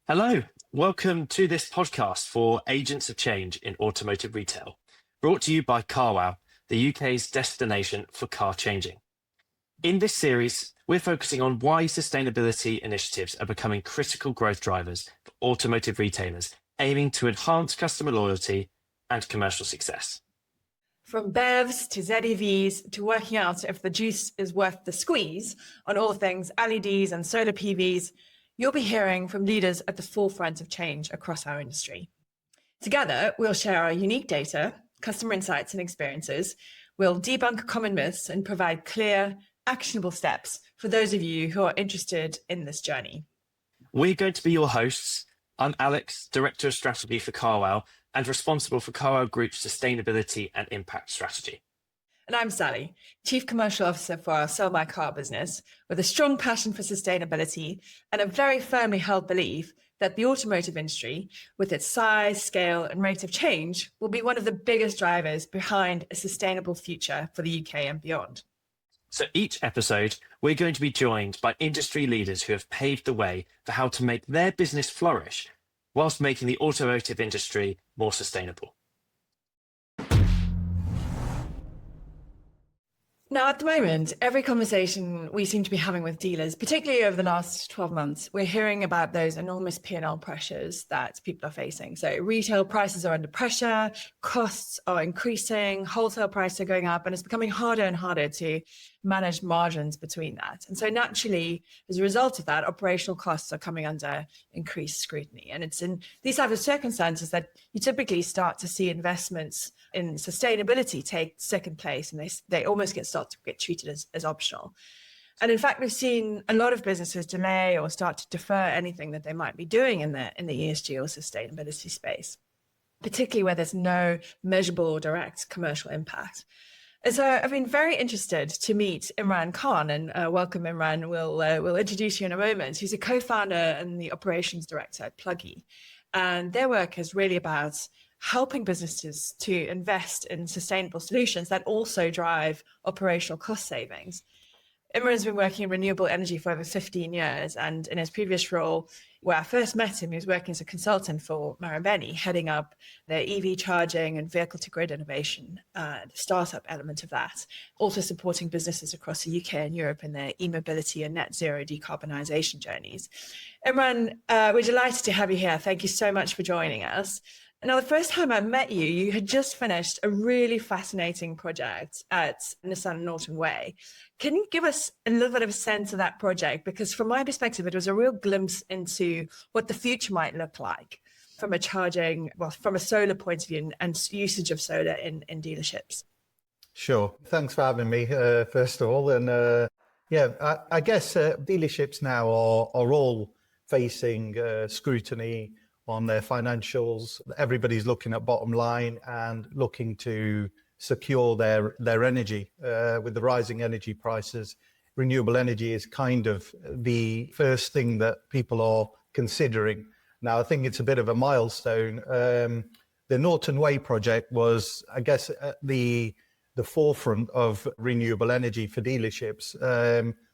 Hello, welcome to this podcast for Agents of Change in Automotive Retail, brought to you by Carwow, the UK's destination for car changing. In this series, we're focusing on why sustainability initiatives are becoming critical growth drivers for automotive retailers, aiming to enhance customer loyalty and commercial success. From BEVs to ZEVs to working out if the juice is worth the squeeze on all things LEDs and solar PVs, you'll be hearing from leaders at the forefront of change across our industry. Together, we'll share our unique data, customer insights and experiences. We'll debunk common myths and provide clear, actionable steps for those of you who are interested in this journey. We're going to be your hosts. I'm Alex, Director of Strategy for Carwow and responsible for Carwow Group's sustainability and impact strategy. And I'm Sally, Chief Commercial Officer for our Sell My Car business, with a strong passion for sustainability and a very firmly held belief that the automotive industry, with its size, scale, and rate of change, will be one of the biggest drivers behind a sustainable future for the UK and beyond. So each episode, we're going to be joined by industry leaders who have paved the way for how to make their business flourish, whilst making the automotive industry more sustainable. Now, at the moment, every conversation we seem to be having with dealers, particularly over the last 12 months, we're hearing about those enormous P&L pressures that people are facing. So retail prices are under pressure, costs are increasing, wholesale prices are going up, and it's becoming harder and harder to manage margins between that. And so naturally, as a result of that, operational costs are coming under increased scrutiny. And it's in these types of circumstances that you typically start to see investments in sustainability take second place, and they almost start to get treated as optional. And in fact, we've seen a lot of businesses delay or start to defer anything that they might be doing in the ESG or sustainability space, particularly where there's no measurable or direct commercial impact. And so I've been very interested to meet Imran Khan, and welcome Imran. We'll introduce you in a moment. He's a co-founder and the operations director at Plugyy. And their work is really about helping businesses to invest in sustainable solutions that also drive operational cost savings. Imran's been working in renewable energy for over 15 years, and in his previous role, where I first met him, he was working as a consultant for Marubeni, heading up their EV charging and vehicle-to-grid innovation, the startup element of that, also supporting businesses across the UK and Europe in their e-mobility and net zero decarbonisation journeys. Imran, we're delighted to have you here. Thank you so much for joining us. Now, the first time I met you, you had just finished a really fascinating project at Nissan Norton Way. Can you give us a little bit of a sense of that project? Because from my perspective, it was a real glimpse into what the future might look like from a solar point of view and usage of solar in dealerships. Sure. Thanks for having me, first of all. And I guess dealerships now are all facing scrutiny on their financials. Everybody's looking at bottom line and looking to secure their energy. With the rising energy prices, renewable energy is kind of the first thing that people are considering. Now, I think it's a bit of a milestone. The Norton Way project was, I guess, at the forefront of renewable energy for dealerships.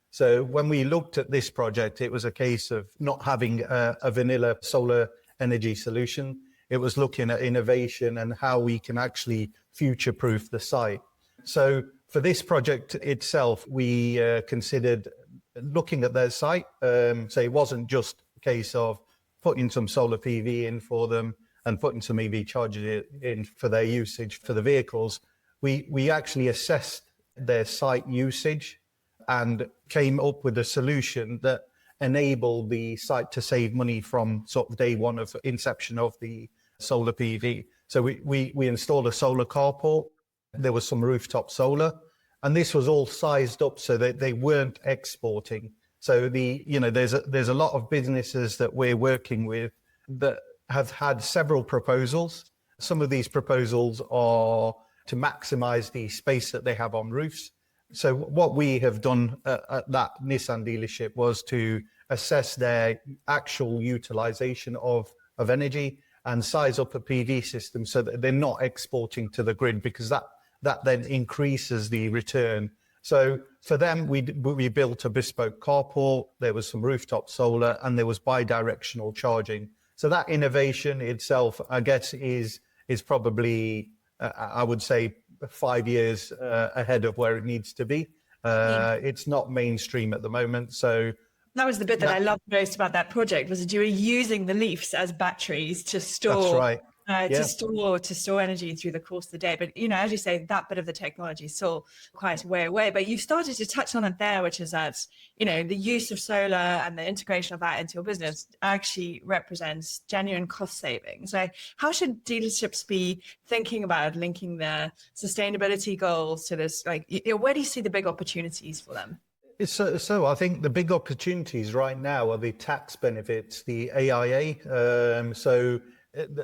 So when we looked at this project, it was a case of not having a vanilla solar energy solution. It was looking at innovation and how we can actually future-proof the site. So for this project itself, we considered looking at their site. So it wasn't just a case of putting some solar PV in for them and putting some EV chargers in for their usage for the vehicles. We actually assessed their site usage and came up with a solution that enable the site to save money from sort of day one of inception of the solar PV. So we installed a solar carport. There was some rooftop solar, and this was all sized up so that they weren't exporting. So there's a lot of businesses that we're working with that have had several proposals. Some of these proposals are to maximize the space that they have on roofs. So what we have done at that Nissan dealership was to assess their actual utilization of energy and size up a PV system so that they're not exporting to the grid, because that then increases the return So for them, we built a bespoke carport. There was some rooftop solar, and there was bi-directional charging. So that innovation itself, I guess, is probably, I would say, 5 years ahead of where it needs to be. It's not mainstream at the moment. So that was the bit that I loved most about that project, was that you were using the leaves as batteries to store. That's right. To store energy through the course of the day. But, as you say, that bit of the technology is still quite a way away. But you started to touch on it there, which is that, the use of solar and the integration of that into your business actually represents genuine cost savings. So how should dealerships be thinking about linking their sustainability goals to this? Like, where do you see the big opportunities for them? So I think the big opportunities right now are the tax benefits, the AIA.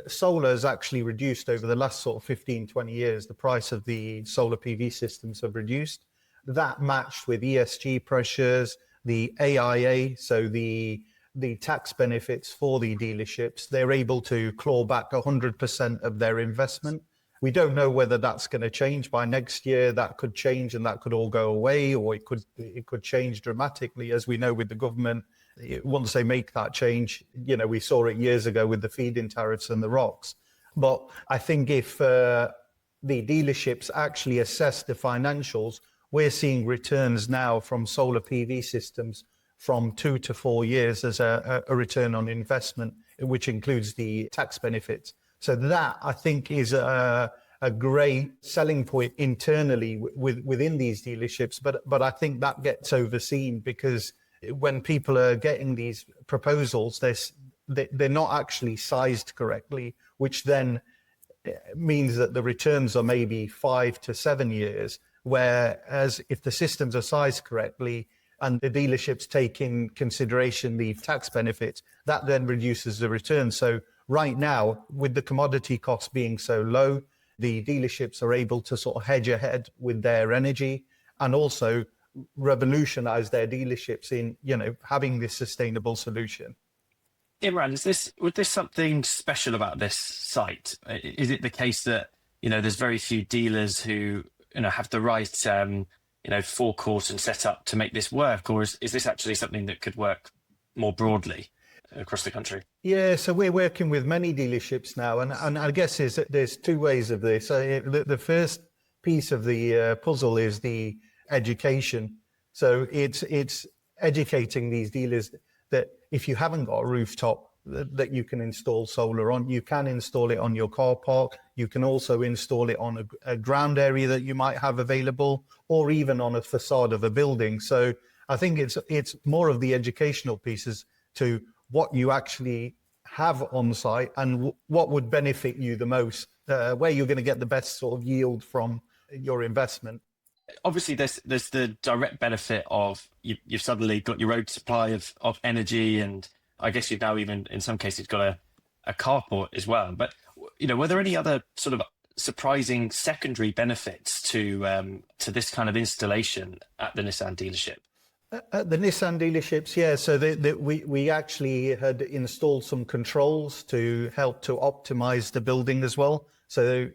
Solar has actually reduced over the last sort of 15, 20 years. The price of the solar PV systems have reduced. That matched with ESG pressures, the AIA, so the tax benefits for the dealerships, they're able to claw back 100% of their investment. We don't know whether that's going to change by next year. That could change and that could all go away, or it could change dramatically, as we know with the government. Once they make that change, we saw it years ago with the feed-in tariffs and the ROCs. But I think if the dealerships actually assess the financials, we're seeing returns now from solar PV systems from 2 to 4 years as a return on investment, which includes the tax benefits. So that, I think, is a great selling point internally within these dealerships. But I think that gets overseen, because when people are getting these proposals, they're not actually sized correctly, which then means that the returns are maybe 5 to 7 years. Whereas if the systems are sized correctly and the dealerships take in consideration the tax benefits, that then reduces the return. So right now, with the commodity costs being so low, the dealerships are able to sort of hedge ahead with their energy, and also revolutionize their dealerships in, having this sustainable solution. Imran, was this something special about this site? Is it the case that, there's very few dealers who, have the right, forecourt and set up to make this work? Or is this actually something that could work more broadly across the country? Yeah, so we're working with many dealerships now. And I guess there's two ways of this. The first piece of the puzzle is the education. So it's educating these dealers that if you haven't got a rooftop that you can install solar on, you can install it on your car park. You can also install it on a ground area that you might have available, or even on a facade of a building. So I think it's more of the educational pieces to what you actually have on site and what would benefit you the most, where you're going to get the best sort of yield from your investment. Obviously, there's the direct benefit of you've suddenly got your own supply of energy, and I guess you've now even in some cases got a carport as well. But were there any other sort of surprising secondary benefits to this kind of installation at the Nissan dealership? At the Nissan dealerships, yeah. So we actually had installed some controls to help to optimize the building as well. So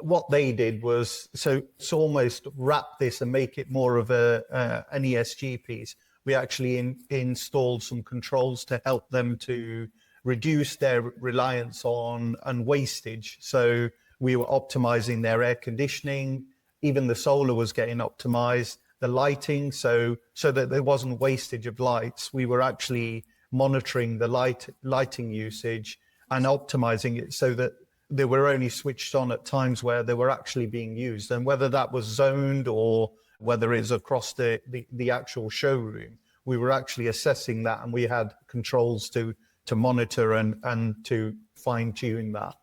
what they did was so almost wrap this and make it more of an ESG piece. We actually installed some controls to help them to reduce their reliance on wastage. So we were optimizing their air conditioning. Even the solar was getting optimized. The lighting, so that there wasn't wastage of lights. We were actually monitoring the lighting usage and optimizing it so that they were only switched on at times where they were actually being used. And whether that was zoned or whether it's across the actual showroom, we were actually assessing that, and we had controls to monitor and to fine tune that,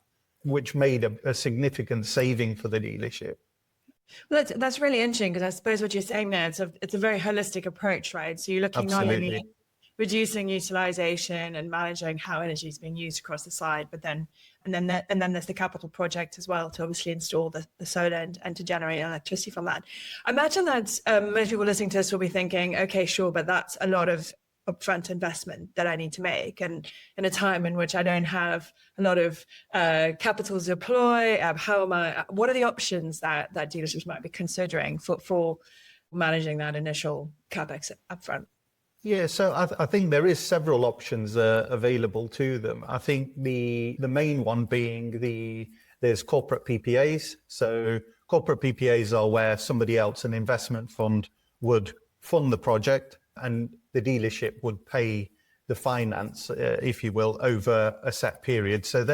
which made a significant saving for the dealership. Well, that's really interesting, because I suppose what you're saying there, it's a very holistic approach, right? So you're looking not only at reducing utilization and managing how energy is being used across the site, but then there's the capital project as well to obviously install the solar and to generate electricity from that. I imagine that most people listening to this will be thinking, okay, sure, but that's a lot of upfront investment that I need to make, and in a time in which I don't have a lot of capital to deploy, what are the options that dealerships might be considering for managing that initial capex upfront? Yeah, so I think there is several options available to them. I think the main one being there's corporate PPAs. So corporate PPAs are where somebody else, an investment fund, would fund the project and the dealership would pay the finance, if you will, over a set period. So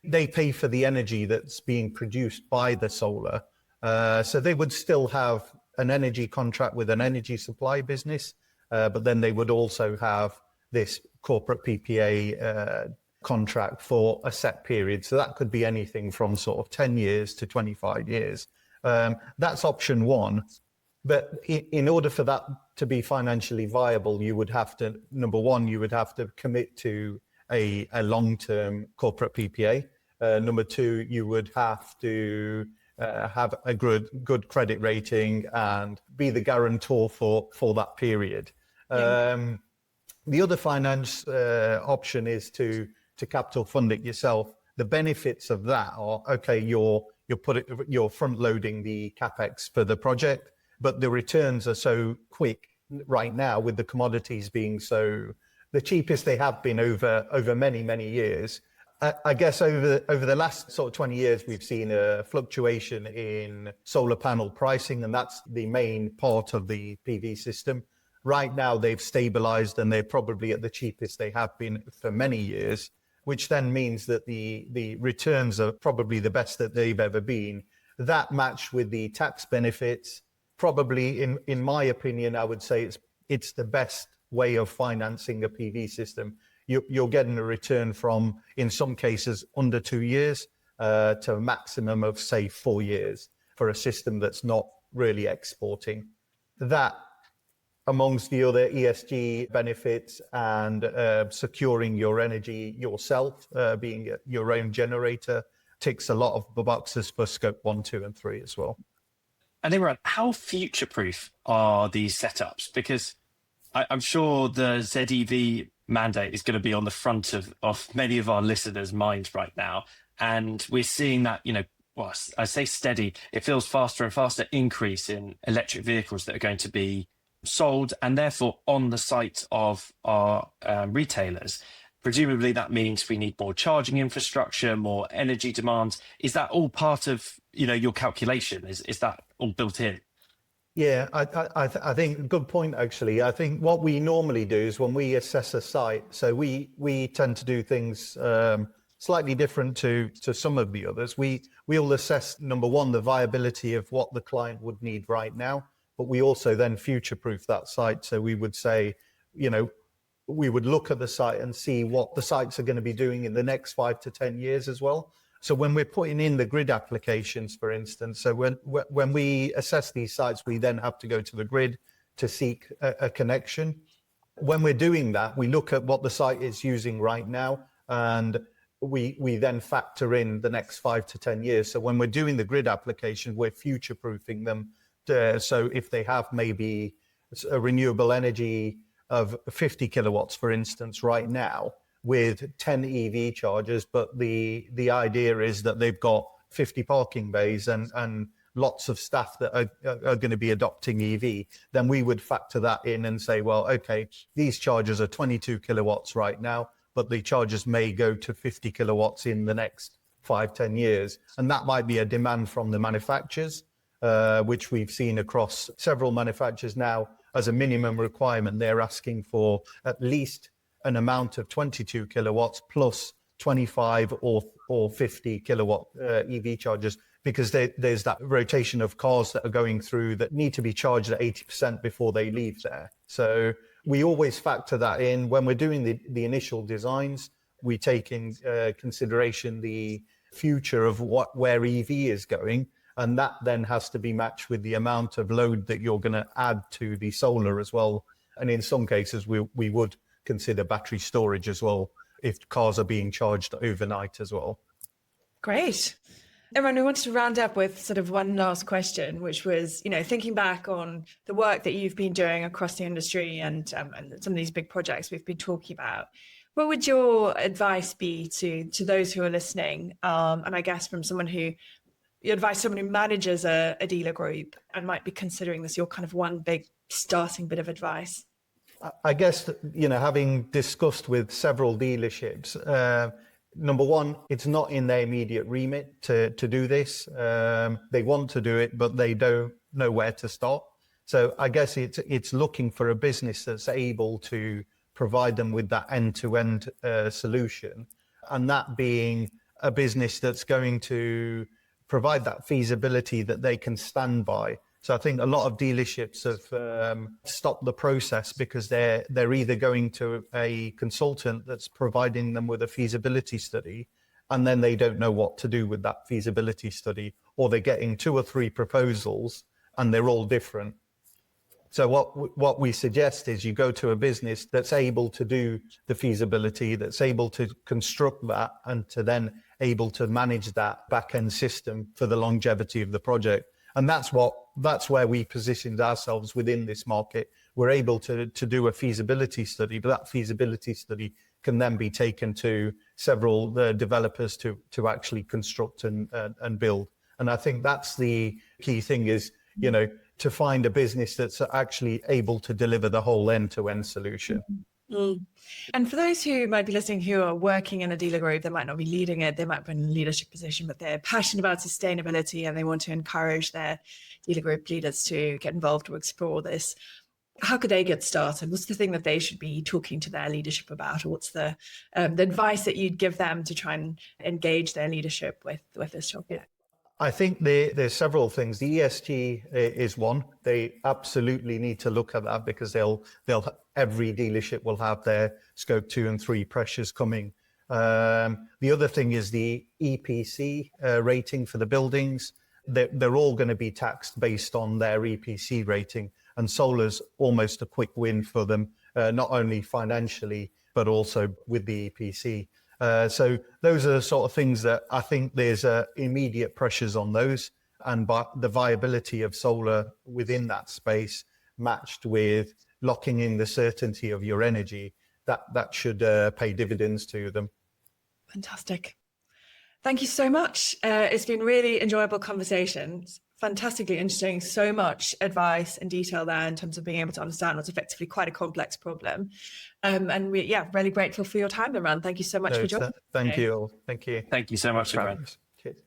they pay for the energy that's being produced by the solar. So they would still have an energy contract with an energy supply business, but then they would also have this corporate PPA contract for a set period. So that could be anything from sort of 10 years to 25 years. That's option one. But in order for that to be financially viable, you would have to, number one, you would have to commit to a long-term corporate PPA. Number two, you would have to have a good credit rating and be the guarantor for that period. Yeah. The other finance option is to capital fund it yourself. The benefits of that are, okay, you're front loading the capex for the project, but the returns are so quick right now with the commodities being so the cheapest they have been over many years. I guess over the last sort of 20 years, we've seen a fluctuation in solar panel pricing, and that's the main part of the PV system. Right now, they've stabilized and they're probably at the cheapest they have been for many years, which then means that the returns are probably the best that they've ever been. That matched with the tax benefits, probably in my opinion, I would say it's the best way of financing a PV system. You're getting a return from, in some cases, under 2 years to a maximum of, say, 4 years for a system that's not really exporting. That, amongst the other ESG benefits and securing your energy yourself, being your own generator, ticks a lot of the boxes for scope 1, 2, and 3 as well. And Imran, how future-proof are these setups? Because I'm sure the ZEV mandate is going to be on the front of many of our listeners' minds right now. And we're seeing that, well, I say steady, it feels faster and faster increase in electric vehicles that are going to be sold and therefore on the site of our retailers. Presumably that means we need more charging infrastructure, more energy demands. Is that all part of, your calculation? Is that all built in? Yeah, I think good point, actually. I think what we normally do is when we assess a site, so we tend to do things slightly different to some of the others. We'll assess, number one, the viability of what the client would need right now, but we also then future-proof that site. So we would say, we would look at the site and see what the sites are going to be doing in the next 5 to 10 years as well. So when we're putting in the grid applications, for instance, so when we assess these sites, we then have to go to the grid to seek a connection. When we're doing that, we look at what the site is using right now, and we then factor in the next 5 to 10 years. So when we're doing the grid application, we're future-proofing them. So if they have maybe a renewable energy of 50 kilowatts, for instance, right now, with 10 EV chargers, but the idea is that they've got 50 parking bays and lots of staff that are going to be adopting EV, then we would factor that in and say, well, okay, these chargers are 22 kilowatts right now, but the chargers may go to 50 kilowatts in the next 5-10 years. And that might be a demand from the manufacturers, which we've seen across several manufacturers now as a minimum requirement. They're asking for at least an amount of 22 kilowatts plus 25 or 50 kilowatt EV chargers, because there's that rotation of cars that are going through that need to be charged at 80% before they leave there. So we always factor that in. When we're doing the initial designs, we take in consideration the future of where EV is going, and that then has to be matched with the amount of load that you're going to add to the solar as well. And in some cases, we would consider battery storage as well if cars are being charged overnight as well. Great. Imran, we wanted to round up with sort of one last question, which was, thinking back on the work that you've been doing across the industry and some of these big projects we've been talking about, what would your advice be to those who are listening? And I guess from someone who, you advise someone who manages a dealer group and might be considering this, your kind of one big starting bit of advice? I guess, having discussed with several dealerships, number one, it's not in their immediate remit to do this. They want to do it, but they don't know where to start. So I guess it's looking for a business that's able to provide them with that end-to-end solution, and that being a business that's going to provide that feasibility that they can stand by. So I think a lot of dealerships have stopped the process because they're either going to a consultant that's providing them with a feasibility study, and then they don't know what to do with that feasibility study, or they're getting 2 or 3 proposals and they're all different. So what we suggest is you go to a business that's able to do the feasibility, that's able to construct that, and to then able to manage that back-end system for the longevity of the project. And that's where we positioned ourselves within this market. We're able to do a feasibility study, but that feasibility study can then be taken to several developers to actually construct and build. And I think that's the key thing is, to find a business that's actually able to deliver the whole end-to-end solution. Mm. And for those who might be listening who are working in a dealer group, they might not be leading it, they might be in a leadership position, but they're passionate about sustainability and they want to encourage their dealer group leaders to get involved to explore this. How could they get started? What's the thing that they should be talking to their leadership about? Or what's the advice that you'd give them to try and engage their leadership with this topic? I think there's several things. The ESG is one. They absolutely need to look at that because every dealership will have their scope 2 and 3 pressures coming. The other thing is the EPC rating for the buildings. They're all going to be taxed based on their EPC rating, and solar's almost a quick win for them, not only financially but also with the EPC. So those are the sort of things that I think there's immediate pressures on those, and the viability of solar within that space matched with locking in the certainty of your energy, that should pay dividends to them. Fantastic. Thank you so much. It's been really enjoyable conversations. Fantastically interesting. So much advice and detail there in terms of being able to understand what's effectively quite a complex problem. And really grateful for your time, Imran. Thank you so much for joining. Thank you. Thank you. Thank you so much, Imran. Cheers.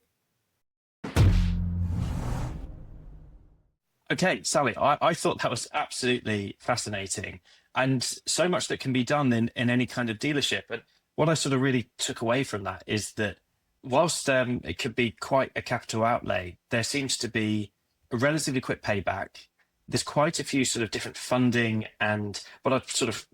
Okay, Sally, I thought that was absolutely fascinating, and so much that can be done in any kind of dealership. But what I sort of really took away from that is that whilst it could be quite a capital outlay, there seems to be a relatively quick payback. There's quite a few sort of different funding and what I've sort of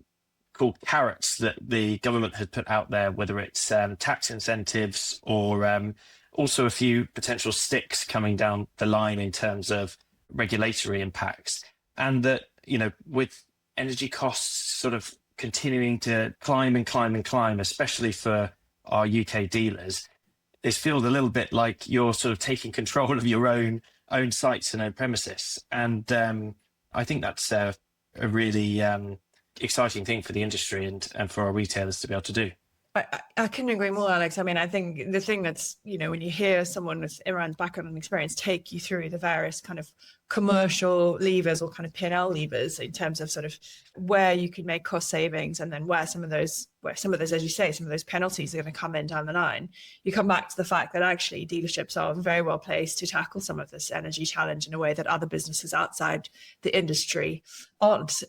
called carrots that the government had put out there, whether it's tax incentives or also a few potential sticks coming down the line in terms of regulatory impacts. And that, with energy costs sort of continuing to climb, especially for our UK dealers, it feels a little bit like you're sort of taking control of your own sites and own premises. And I think that's a really exciting thing for the industry and for our retailers to be able to do. I couldn't agree more, Alex. I mean, I think the thing that's, when you hear someone with Imran's background and experience take you through the various kind of commercial levers or kind of P&L levers in terms of sort of where you could make cost savings, and then where some of those, as you say, some of those penalties are going to come in down the line, you come back to the fact that actually dealerships are very well placed to tackle some of this energy challenge in a way that other businesses outside the industry aren't,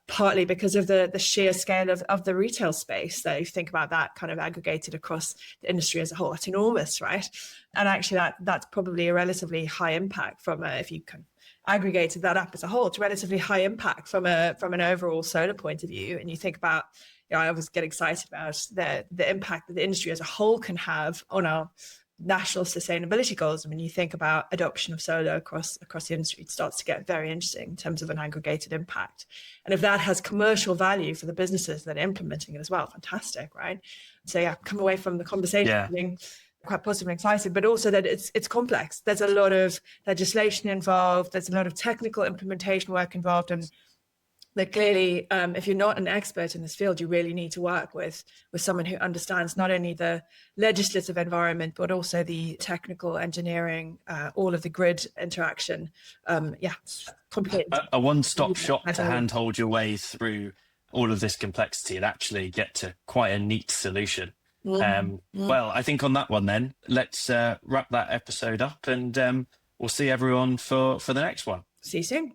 partly because of the sheer scale of the retail space. So if you think about that kind of aggregated across the industry as a whole, it's enormous, right? And actually that's probably a relatively high impact from if you can aggregated that up as a whole, it's relatively high impact from an overall solar point of view. And you think about, I always get excited about the impact that the industry as a whole can have on our national sustainability goals. I mean, you think about adoption of solar across the industry, it starts to get very interesting in terms of an aggregated impact. And if that has commercial value for the businesses that are implementing it as well, fantastic, right? So come away from the conversation being quite positive and excited, but also that it's complex. There's a lot of legislation involved. There's a lot of technical implementation work involved, and that clearly, if you're not an expert in this field, you really need to work with someone who understands not only the legislative environment, but also the technical engineering, all of the grid interaction. It's complicated. A one-stop shop to handhold your way through all of this complexity and actually get to quite a neat solution. Well, I think on that one then, let's wrap that episode up, and we'll see everyone for the next one. See you soon.